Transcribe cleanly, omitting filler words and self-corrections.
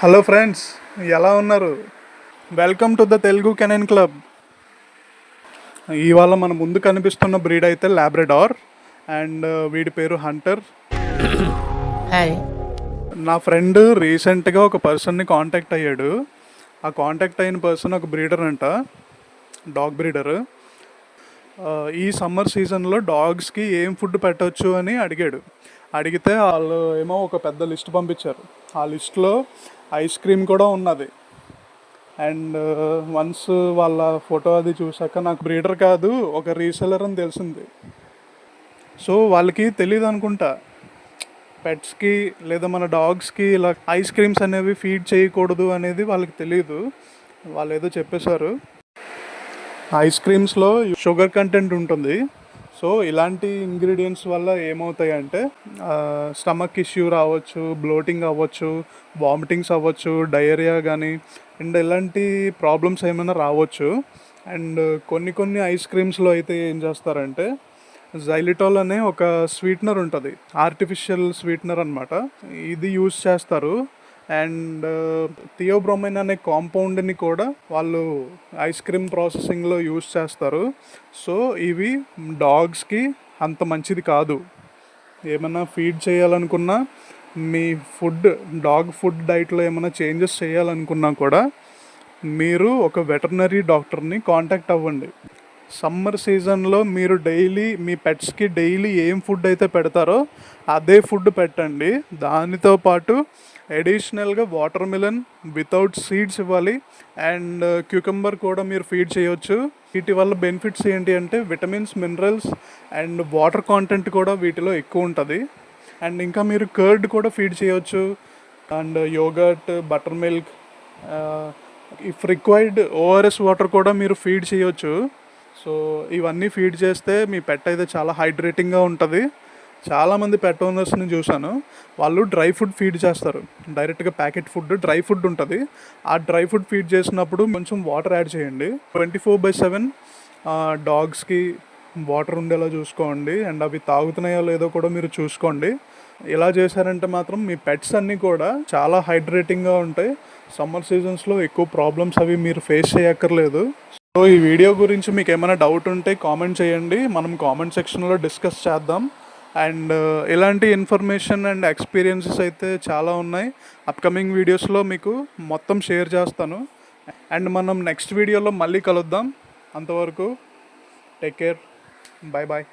Hello friends, ఎలా ఉన్నారు? Welcome to the Telugu canine club. ఇవాళ మన ముందు కనిపిస్తున్న బ్రీడ్ అయితే లాబ్రడార్ అండ్ వీడి పేరు హంటర్. హాయ్. నా ఫ్రెండ్ రీసెంట్గా ఒక పర్సన్ని కాంటాక్ట్ అయ్యాడు. ఆ కాంటాక్ట్ అయిన పర్సన్ ఒక బ్రీడర్ అంట, డాగ్ బ్రీడర్. ఈ సమ్మర్ సీజన్లో డాగ్స్కి ఏం ఫుడ్ పెట్టవచ్చు అని అడిగాడు. అడిగితే వాళ్ళు ఏమో ఒక పెద్ద లిస్ట్ పంపించారు. ఆ లిస్ట్లో ఐస్ క్రీమ్ కూడా ఉన్నది. అండ్ వన్స్ వాళ్ళ ఫోటో అది చూసాక నాకు బ్రీడర్ కాదు, ఒక రీసెలర్ అని తెలిసింది. సో వాళ్ళకి తెలియదు అనుకుంటా, పెట్స్కి లేదా మన డాగ్స్కి ఇలా ఐస్ క్రీమ్స్ అనేవి ఫీడ్ చేయకూడదు అనేది వాళ్ళకి తెలియదు. వాళ్ళు ఏదో చెప్పేశారు. ఐస్ క్రీమ్స్లో షుగర్ కంటెంట్ ఉంటుంది. సో ఇలాంటి ఇంగ్రీడియంట్స్ వల్ల ఏమవుతాయి అంటే స్టమక్ ఇష్యూ రావచ్చు, బ్లోటింగ్ అవ్వచ్చు, వామిటింగ్స్ అవ్వచ్చు, డయేరియా కానీ అండ్ ఇలాంటి ప్రాబ్లమ్స్ ఏమైనా రావచ్చు. అండ్ కొన్ని ఐస్ క్రీమ్స్లో అయితే ఏం చేస్తారంటే జైలిటాల్ అనే ఒక స్వీట్నర్ ఉంటుంది, ఆర్టిఫిషియల్ స్వీట్నర్ అనమాట. ఇది యూజ్ చేస్తారు. అండ్ థియోబ్రోమైన్ అనే కాంపౌండ్ని కూడా వాళ్ళు ఐస్ క్రీమ్ ప్రాసెసింగ్లో యూజ్ చేస్తారు. సో ఇవి డాగ్స్కి అంత మంచిది కాదు. ఏమైనా ఫీడ్ చేయాలనుకున్నా, మీ డాగ్ ఫుడ్ డైట్లో ఏమైనా చేంజెస్ చేయాలనుకున్నా కూడా మీరు ఒక వెటర్నరీ డాక్టర్ని కాంటాక్ట్ అవ్వండి. సమ్మర్ సీజన్లో మీరు మీ పెట్స్కి డైలీ ఏం ఫుడ్ అయితే పెడతారో అదే ఫుడ్ పెట్టండి. దానితో పాటు అడిషనల్గా వాటర్ మిలన్ వితౌట్ సీడ్స్ ఇవ్వాలి. అండ్ క్యూకంబర్ కూడా మీరు ఫీడ్ చేయొచ్చు. వీటి వల్ల బెనిఫిట్స్ ఏంటి అంటే vitamins, minerals and water content కూడా వీటిలో ఎక్కువ ఉంటుంది. అండ్ ఇంకా మీరు కర్డ్ కూడా ఫీడ్ చేయొచ్చు. And yoghurt, butter milk, if required ORS water కూడా మీరు ఫీడ్ చేయొచ్చు. సో ఇవన్నీ ఫీడ్ చేస్తే మీ పెట్ అయితే చాలా హైడ్రేటింగ్గా ఉంటుంది. చాలామంది పెట్ ఓనర్స్ని చూశాను, వాళ్ళు డ్రై ఫుడ్ ఫీడ్ చేస్తారు. డైరెక్ట్గా ప్యాకెట్ ఫుడ్, డ్రై ఫుడ్ ఉంటుంది. ఆ డ్రై ఫుడ్ ఫీడ్ చేసినప్పుడు కొంచెం వాటర్ యాడ్ చేయండి. 24/7 డాగ్స్కి వాటర్ ఉండేలా చూసుకోండి. అండ్ అవి తాగుతున్నాయో లేదో కూడా మీరు చూసుకోండి. ఇలా చేశారంటే మాత్రం మీ పెట్స్ అన్నీ కూడా చాలా హైడ్రేటింగ్గా ఉంటాయి. సమ్మర్ సీజన్స్లో ఎక్కువ ప్రాబ్లమ్స్ అవి మీరు ఫేస్ చేయక్కర్లేదు. సో ఈ వీడియో గురించి మీకు ఏమైనా డౌట్ ఉంటే కామెంట్ చేయండి, మనం కామెంట్ సెక్షన్లో డిస్కస్ చేద్దాం. అండ్ ఇలాంటి ఇన్ఫర్మేషన్ అండ్ ఎక్స్పీరియన్సెస్ అయితే చాలా ఉన్నాయి. అప్కమింగ్ వీడియోస్లో మీకు మొత్తం షేర్ చేస్తాను. అండ్ మనం నెక్స్ట్ వీడియోలో మళ్ళీ కలుద్దాం. అంతవరకు టేక్ కేర్, బాయ్ బాయ్.